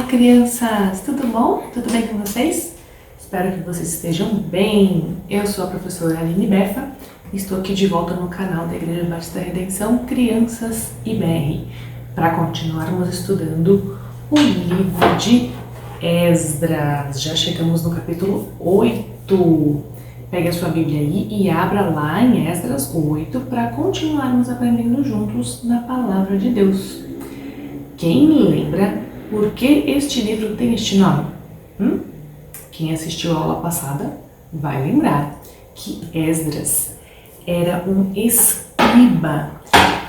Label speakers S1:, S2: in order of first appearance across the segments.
S1: Crianças! Tudo bom? Tudo bem com vocês? Espero que vocês estejam bem. Eu sou a professora Aline Befa e estou aqui de volta no canal da Igreja Batista da Redenção Crianças IBR para continuarmos estudando o livro de Esdras. Já chegamos no capítulo 8. Pegue a sua Bíblia aí e abra lá em Esdras 8 para continuarmos aprendendo juntos na Palavra de Deus. Quem lembra por que este livro tem este nome? Quem assistiu a aula passada vai lembrar que Esdras era um escriba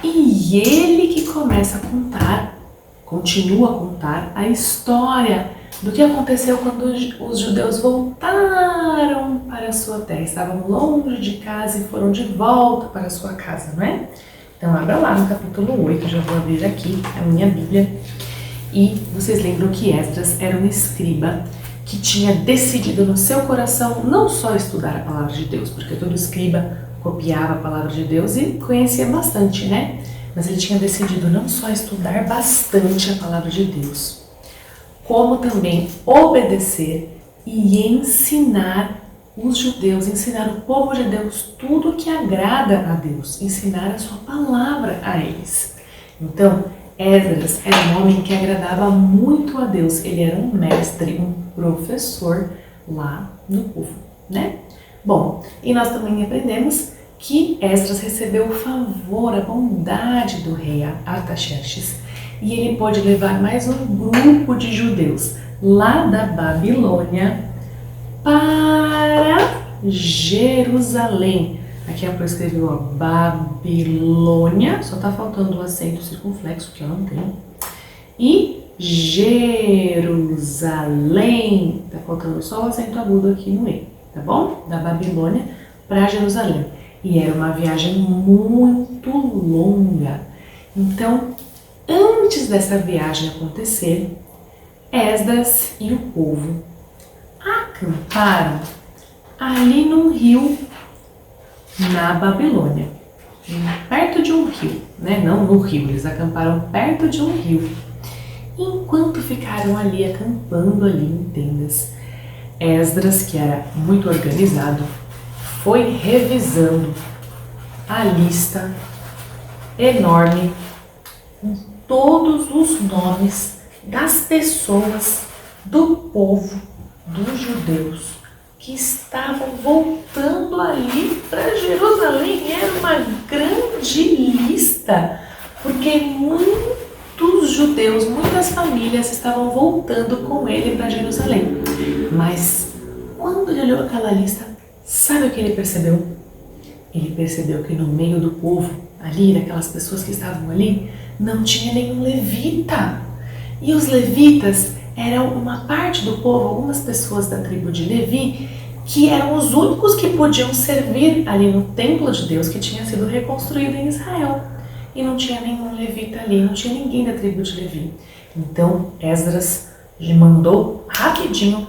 S1: e ele que continua a contar a história do que aconteceu quando os judeus voltaram para a sua terra. Estavam longe de casa e foram de volta para a sua casa, não é? Então abra lá no capítulo 8, eu já vou abrir aqui a minha Bíblia. E vocês lembram que Esdras era um escriba que tinha decidido no seu coração não só estudar a palavra de Deus, porque todo escriba copiava a palavra de Deus e conhecia bastante, né? Mas ele tinha decidido não só estudar bastante a palavra de Deus, como também obedecer e ensinar os judeus, ensinar o povo de Deus tudo que agrada a Deus, ensinar a sua palavra a eles. Então, Esdras era um homem que agradava muito a Deus. Ele era um mestre, um professor lá no povo, né? Bom, e nós também aprendemos que Esdras recebeu o favor, a bondade do rei Artaxerxes, e ele pôde levar mais um grupo de judeus lá da Babilônia para Jerusalém. Aqui a Pro escreveu Babilônia, só tá faltando o acento circunflexo, que eu não tenho. E Jerusalém, tá faltando só o acento agudo aqui no meio, tá bom? Da Babilônia para Jerusalém. E era uma viagem muito longa. Então, antes dessa viagem acontecer, Esdras e o povo acamparam ali num rio na Babilônia, perto de um rio, né? Não no rio, eles acamparam perto de um rio. Enquanto ficaram ali acampando ali em tendas, Esdras, que era muito organizado, foi revisando a lista enorme com todos os nomes das pessoas do povo dos judeus que estavam voltando ali para Jerusalém. Era uma grande lista, porque muitos judeus, muitas famílias estavam voltando com ele para Jerusalém. Mas quando ele olhou aquela lista, sabe o que ele percebeu? Ele percebeu que no meio do povo, ali, daquelas pessoas que estavam ali, não tinha nenhum levita. E os levitas eram uma parte do povo, algumas pessoas da tribo de Levi, que eram os únicos que podiam servir ali no templo de Deus que tinha sido reconstruído em Israel. E não tinha nenhum levita ali, não tinha ninguém da tribo de Levi. Então Esdras mandou rapidinho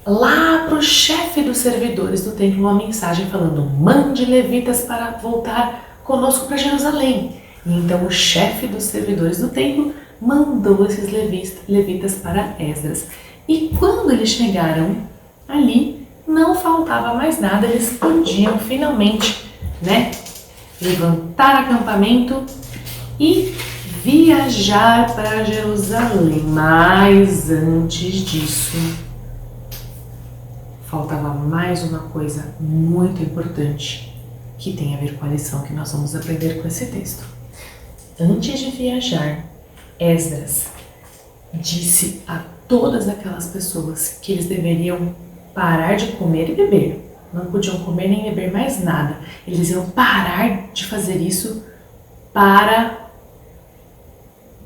S1: lá para o chefe dos servidores do templo uma mensagem falando: mande levitas para voltar conosco para Jerusalém. E então o chefe dos servidores do templo mandou esses levitas para Esdras. E quando eles chegaram ali, não faltava mais nada, eles podiam finalmente, né, levantar acampamento e viajar para Jerusalém. Mas antes disso, faltava mais uma coisa muito importante que tem a ver com a lição que nós vamos aprender com esse texto. Antes de viajar, Esdras disse a todas aquelas pessoas que eles deveriam parar de comer e beber. Não podiam comer nem beber mais nada. Eles iam parar de fazer isso para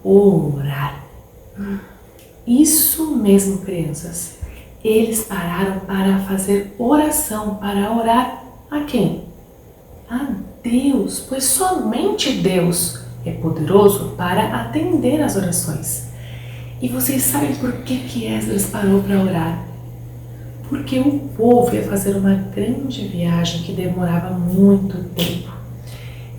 S1: orar. Isso mesmo, crianças. Eles pararam para fazer oração, para orar a quem? A Deus, pois somente Deus é poderoso para atender às orações. E vocês sabem por que Esdras parou para orar? Porque o povo ia fazer uma grande viagem que demorava muito tempo.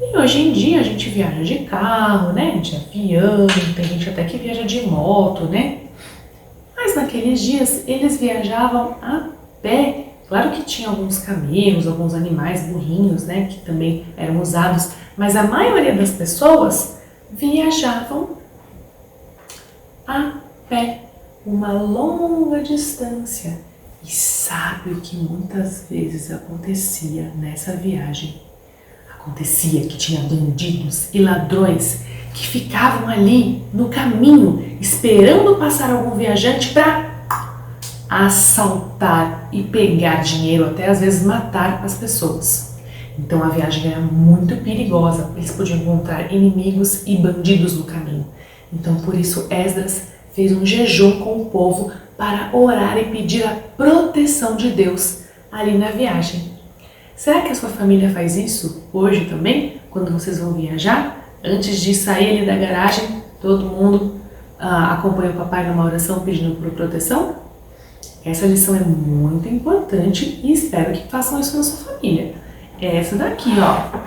S1: E hoje em dia a gente viaja de carro, né? De avião, tem gente até que viaja de moto, né? Mas naqueles dias eles viajavam a pé. Claro que tinha alguns camelos, alguns animais, burrinhos, né, que também eram usados, mas a maioria das pessoas viajavam a pé, uma longa distância. E sabe o que muitas vezes acontecia nessa viagem? Acontecia que tinha bandidos e ladrões que ficavam ali no caminho, esperando passar algum viajante para assaltar e pegar dinheiro, até às vezes matar as pessoas. Então a viagem era muito perigosa, eles podiam encontrar inimigos e bandidos no caminho. Então por isso Esdras fez um jejum com o povo para orar e pedir a proteção de Deus ali na viagem. Será que a sua família faz isso hoje também, quando vocês vão viajar? Antes de sair ali da garagem, todo mundo acompanha o papai numa oração pedindo por proteção? Essa lição é muito importante e espero que façam isso na sua família. É essa daqui, ó.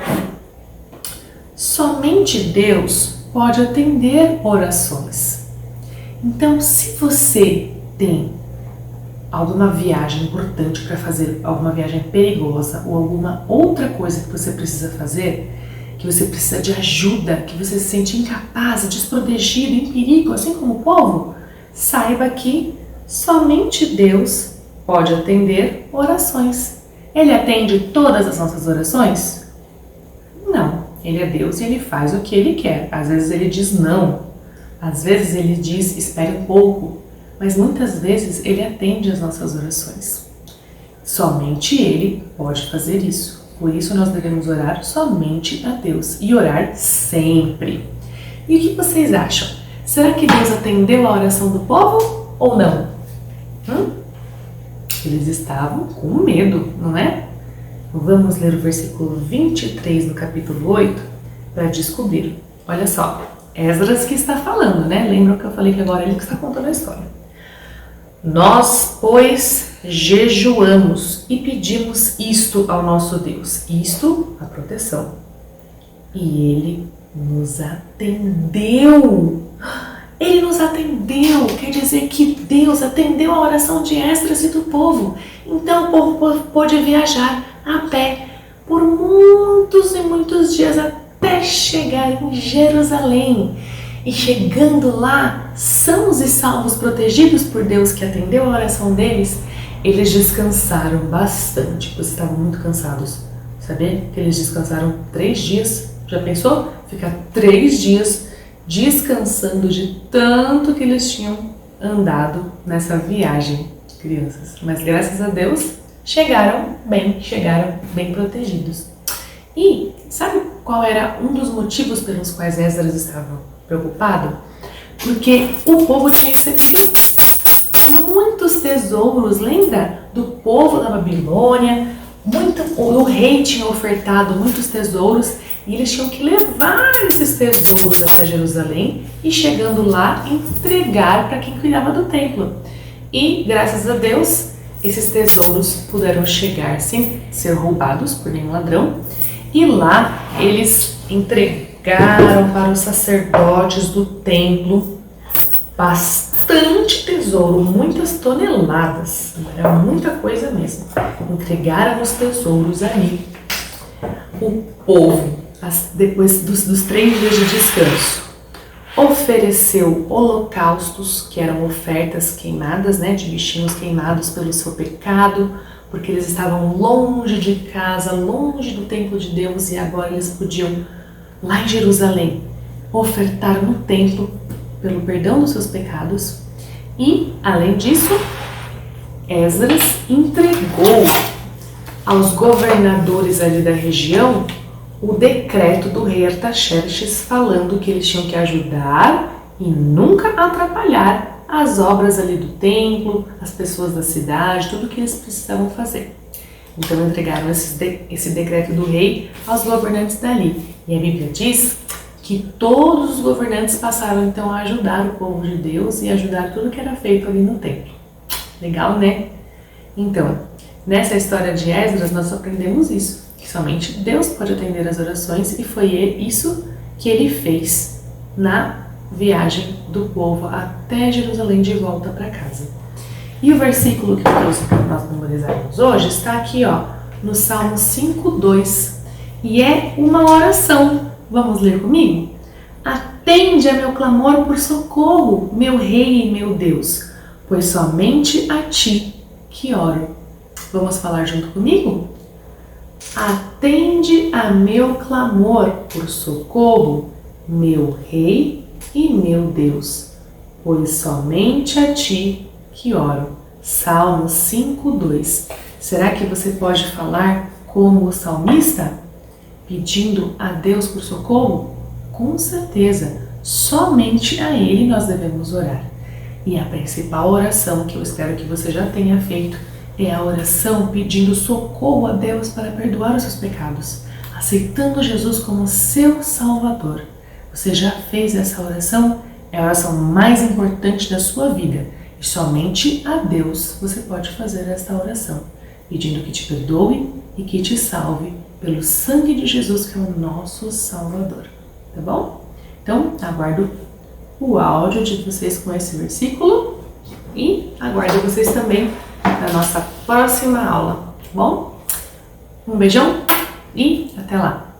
S1: Somente Deus pode atender orações. Então, se você tem alguma viagem importante para fazer, alguma viagem perigosa ou alguma outra coisa que você precisa fazer, que você precisa de ajuda, que você se sente incapaz, desprotegido, em perigo, assim como o povo, saiba que somente Deus pode atender orações. Ele atende todas as nossas orações? Não. Ele é Deus e Ele faz o que Ele quer. Às vezes Ele diz não. Às vezes Ele diz espere um pouco. Mas muitas vezes Ele atende as nossas orações. Somente Ele pode fazer isso. Por isso nós devemos orar somente a Deus. E orar sempre. E o que vocês acham? Será que Deus atendeu a oração do povo ou não? Eles estavam com medo, não é? Vamos ler o versículo 23 do capítulo 8 para descobrir. Olha só, Esdras que está falando, né? Lembram que eu falei que agora ele que está contando a história. Nós, pois, jejuamos e pedimos isto ao nosso Deus. Isto, a proteção. E Ele nos atendeu. Ele nos atendeu, quer dizer que Deus atendeu a oração de Esdras e do povo. Então o povo pôde viajar a pé por muitos e muitos dias até chegar em Jerusalém. E chegando lá, sãos e salvos, protegidos por Deus que atendeu a oração deles, eles descansaram bastante, pois estavam muito cansados. Sabia que eles descansaram 3 dias? Já pensou? Ficar 3 dias descansando de tanto que eles tinham andado nessa viagem, crianças. Mas graças a Deus chegaram bem protegidos. E sabe qual era um dos motivos pelos quais Esdras estava preocupado? Porque o povo tinha recebido muitos tesouros, lembra? Do povo da Babilônia, o rei tinha ofertado muitos tesouros e eles tinham que levar esses tesouros até Jerusalém e chegando lá entregar para quem cuidava do templo. E graças a Deus esses tesouros puderam chegar sem ser roubados por nenhum ladrão e lá eles entregaram para os sacerdotes do templo bastante tesouro, muitas toneladas, era muita coisa mesmo. Entregaram os tesouros ali. O povo, depois dos 3 dias de descanso, ofereceu holocaustos, que eram ofertas queimadas, né, de bichinhos queimados pelo seu pecado, porque eles estavam longe de casa, longe do templo de Deus e agora eles podiam, lá em Jerusalém, ofertar no templo pelo perdão dos seus pecados. E, além disso, Esdras entregou aos governadores ali da região o decreto do rei Artaxerxes falando que eles tinham que ajudar e nunca atrapalhar as obras ali do templo, as pessoas da cidade, tudo que eles precisavam fazer. Então entregaram esse decreto do rei aos governantes dali. E a Bíblia diz que todos os governantes passaram então a ajudar o povo de Deus e ajudar tudo que era feito ali no templo. Legal, né? Então, nessa história de Esdras nós aprendemos isso, que somente Deus pode atender as orações e foi isso que ele fez na viagem do povo até Jerusalém de volta para casa. E o versículo que eu trouxe para nós memorizarmos hoje está aqui, ó, no Salmo 5:2, e é uma oração. Vamos ler comigo? Atende a meu clamor por socorro, meu Rei e meu Deus, pois somente a Ti que oro. Vamos falar junto comigo? Atende a meu clamor por socorro, meu Rei e meu Deus, pois somente a Ti que oro. Salmo 5:2. Será que você pode falar como o salmista, pedindo a Deus por socorro? Com certeza, somente a Ele nós devemos orar. E a principal oração que eu espero que você já tenha feito é a oração pedindo socorro a Deus para perdoar os seus pecados, aceitando Jesus como seu Salvador. Você já fez essa oração? É a oração mais importante da sua vida. E somente a Deus você pode fazer esta oração, pedindo que te perdoe e que te salve pelo sangue de Jesus, que é o nosso Salvador. Tá bom? Então, aguardo o áudio de vocês com esse versículo e aguardo vocês também na nossa próxima aula, tá bom? Um beijão e até lá!